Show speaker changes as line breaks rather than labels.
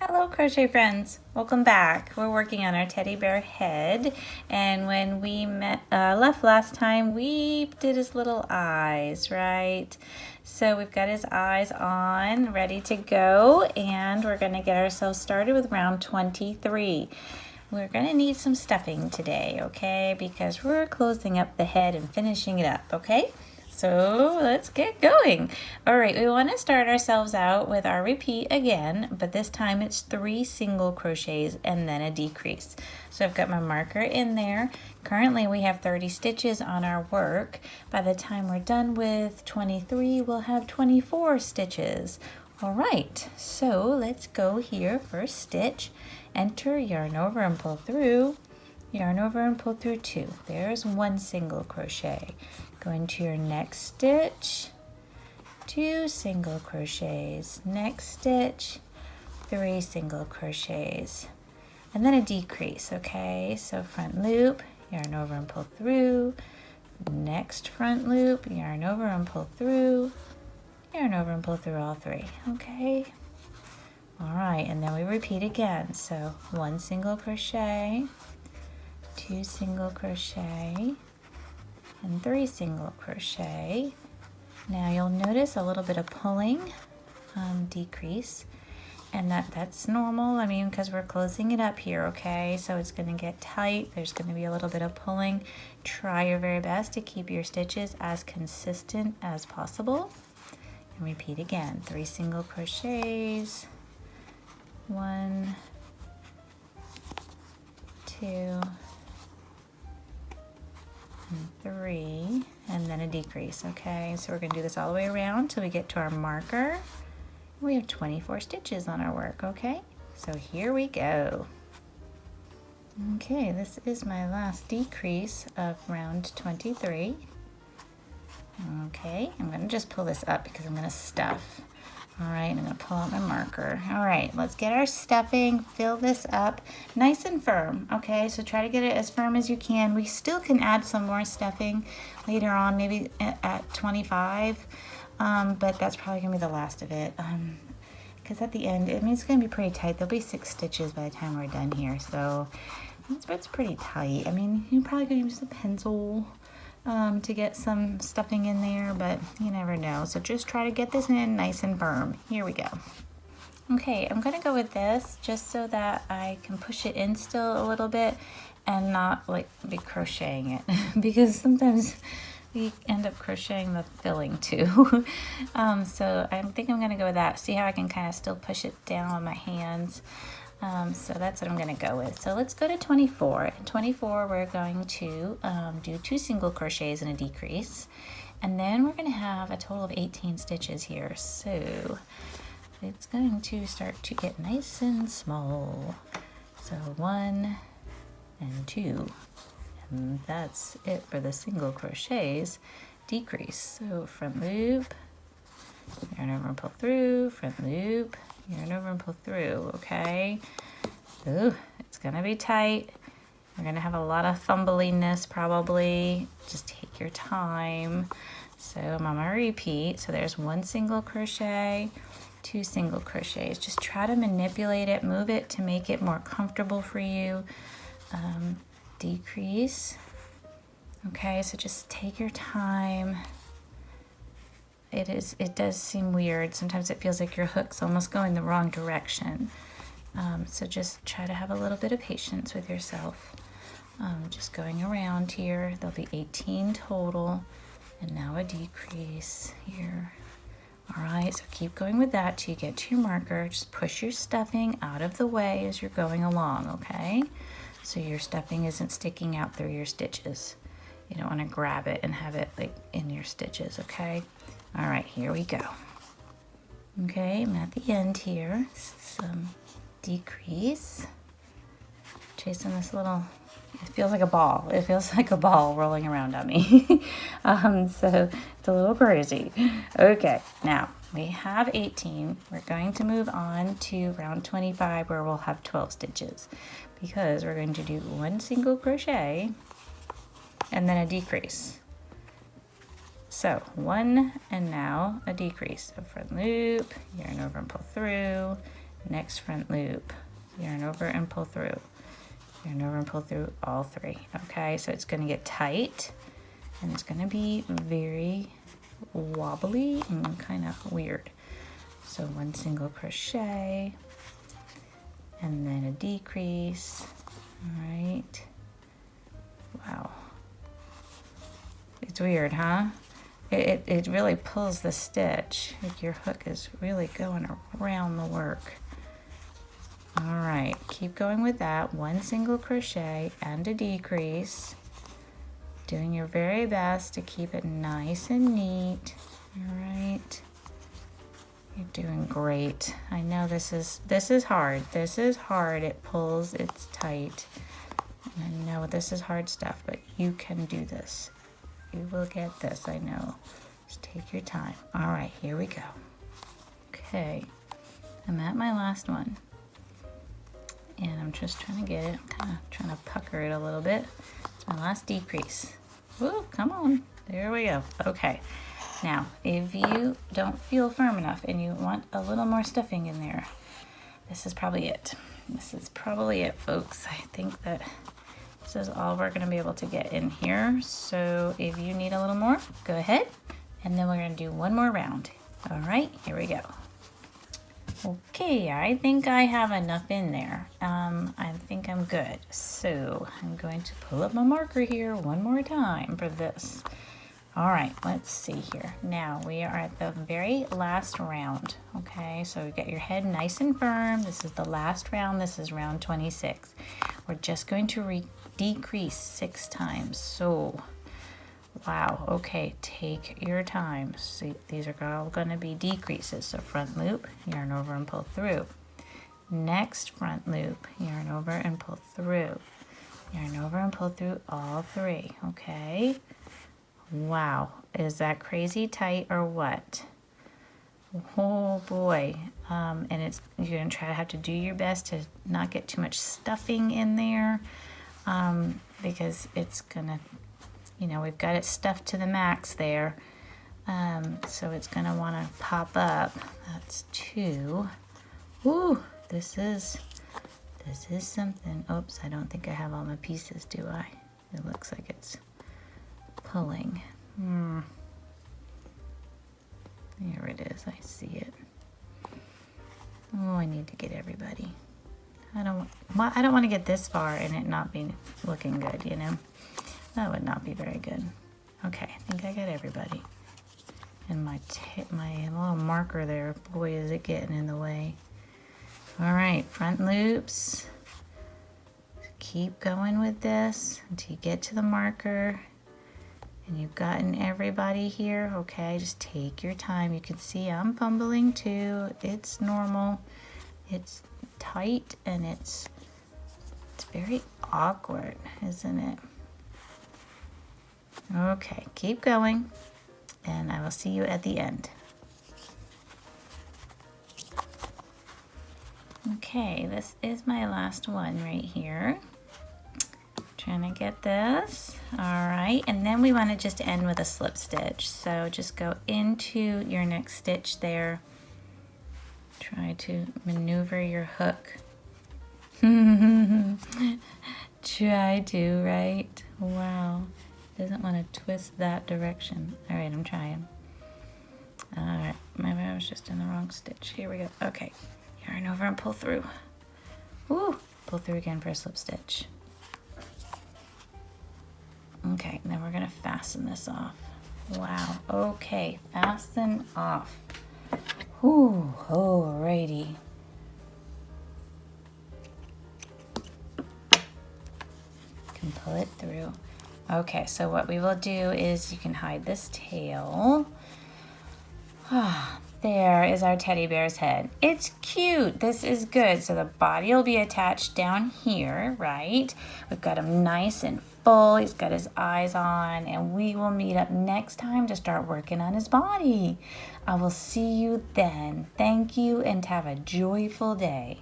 Hello crochet friends, welcome back. We're working on our teddy bear head, and when we left last time we did his little eyes, right? So we've got his eyes on, ready to go, and we're going to get ourselves started with round 23. We're going to need some stuffing today, okay, because we're closing up the head and finishing it up, okay? So let's get going. All right, we want to start ourselves out with our repeat again, but this time it's 3 single crochets and then a decrease. So I've got my marker in there. Currently we have 30 stitches on our work. By the time we're done with 23, we'll have 24 stitches. All right, so let's go here. First stitch, enter, yarn over and pull through, yarn over and pull through 2. There's 1 single crochet. Go into your next stitch, 2 single crochets, next stitch, 3 single crochets, and then a decrease, okay? So front loop, yarn over and pull through, next front loop, yarn over and pull through, yarn over and pull through all 3, okay? All right, and then we repeat again. So 1 single crochet, 2 single crochet, and 3 single crochet. Now you'll notice a little bit of pulling, decrease, and that's normal. I mean, because we're closing it up here, okay? So it's going to get tight. There's going to be a little bit of pulling. Try your very best to keep your stitches as consistent as possible. And repeat again. 3 single crochets, 1, 2, 3, and then a decrease, okay? So we're going to do this all the way around till we get to our marker. We have 24 stitches on our work, okay? So here we go. Okay, this is my last decrease of round 23. Okay, I'm going to just pull this up because I'm going to stuff. All right, I'm going to pull out my marker. All right, let's get our stuffing, fill this up nice and firm, okay? So try to get it as firm as you can. We still can add some more stuffing later on, maybe at 25, but that's probably going to be the last of it. Because at the end, I mean, it's going to be pretty tight. There'll be 6 stitches by the time we're done here, so it's pretty tight. I mean, you probably could use a pencil to get some stuffing in there, but you never know. So just try to get this in nice and firm. Here we go. Okay, I'm going to go with this just so that I can push it in still a little bit and not like be crocheting it because sometimes we end up crocheting the filling too. So I think I'm going to go with that. See how I can kind of still push it down with my hands. So that's what I'm going to go with. So let's go to 24. In 24, we're going to do 2 single crochets and a decrease. And then we're going to have a total of 18 stitches here. So it's going to start to get nice and small. So 1 and 2. And that's it for the single crochets. Decrease. So front loop, yarn over and pull through, front loop, yarn over and pull through, okay? Ooh, it's gonna be tight. We're gonna have a lot of fumbliness probably. Just take your time. So I'm on my repeat. So there's 1 single crochet, 2 single crochets. Just try to manipulate it, move it to make it more comfortable for you. Decrease. Okay, so just take your time. It does seem weird. Sometimes it feels like your hook's almost going the wrong direction. So just try to have a little bit of patience with yourself. Just going around here. There'll be 18 total. And now a decrease here. All right, so keep going with that till you get to your marker. Just push your stuffing out of the way as you're going along, okay? So your stuffing isn't sticking out through your stitches. You don't want to grab it and have it like in your stitches, okay? All right, here we go. Okay, I'm at the end here. Some decrease. Chasing this little, it feels like a ball. It feels like a ball rolling around on me. So it's a little crazy. Okay, now we have 18. We're going to move on to round 25 where we'll have 12 stitches because we're going to do 1 single crochet and then a decrease. So 1 and now a decrease. So front loop, yarn over and pull through, next front loop, yarn over and pull through, yarn over and pull through all 3. Okay, so it's going to get tight and it's going to be very wobbly and kind of weird. So 1 single crochet and then a decrease. All right. Wow. It's weird, huh? It really pulls the stitch. Like your hook is really going around the work. All right, keep going with that. 1 single crochet and a decrease. Doing your very best to keep it nice and neat. All right. You're doing great. I know this is hard. This is hard. It pulls, it's tight. I know this is hard stuff, but you can do this. You will get this, I know. Just take your time. All right, here we go. Okay, I'm at my last one. And I'm just trying to get it, I'm kind of trying to pucker it a little bit. It's my last decrease. Woo, come on. There we go. Okay, now if you don't feel firm enough and you want a little more stuffing in there, this is probably it. This is probably it, folks. I think that this is all we're going to be able to get in here. So if you need a little more, go ahead. And then we're going to do one more round. All right, here we go. Okay, I think I have enough in there. I think I'm good. So I'm going to pull up my marker here one more time for this. All right, let's see here. Now we are at the very last round. Okay, so you get your head nice and firm. This is the last round. This is round 26. We're just going to decrease 6 times. So, wow, okay, take your time. See, these are all going to be decreases. So front loop, yarn over and pull through. Next front loop, yarn over and pull through. Yarn over and pull through all 3, okay? Wow, is that crazy tight or what? Oh boy, and you're gonna try to have to do your best to not get too much stuffing in there, because it's gonna, you know, we've got it stuffed to the max there, so it's gonna want to pop up. That's 2. Ooh, this is something. Oops, I don't think I have all my pieces, do I? It looks like it's pulling. Here it is. I see it. Oh, I need to get everybody. I don't want to get this far and it not be looking good, you know? That would not be very good. Okay, I think I got everybody. And my little marker there, boy, is it getting in the way. All right, front loops. Keep going with this until you get to the marker. And you've gotten everybody here, okay? Just take your time. You can see I'm fumbling too. It's normal. It's tight and it's very awkward, isn't it? Okay, keep going, and I will see you at the end. Okay, this is my last one right here. Trying to get this. All right, and then we want to just end with a slip stitch. So just go into your next stitch there. Try to maneuver your hook. Try to, right? Wow. Doesn't want to twist that direction. All right, I'm trying. All right, maybe I was just in the wrong stitch. Here we go. Okay, yarn over and pull through. Woo! Pull through again for a slip stitch. Okay, then we're gonna fasten this off. Wow, okay, fasten off. Ooh, alrighty. Can pull it through. Okay, so what we will do is you can hide this tail. Ah, there is our teddy bear's head. It's cute. This is good. So the body will be attached down here, right? We've got him nice and full. He's got his eyes on, and we will meet up next time to start working on his body. I will see you then. Thank you and have a joyful day.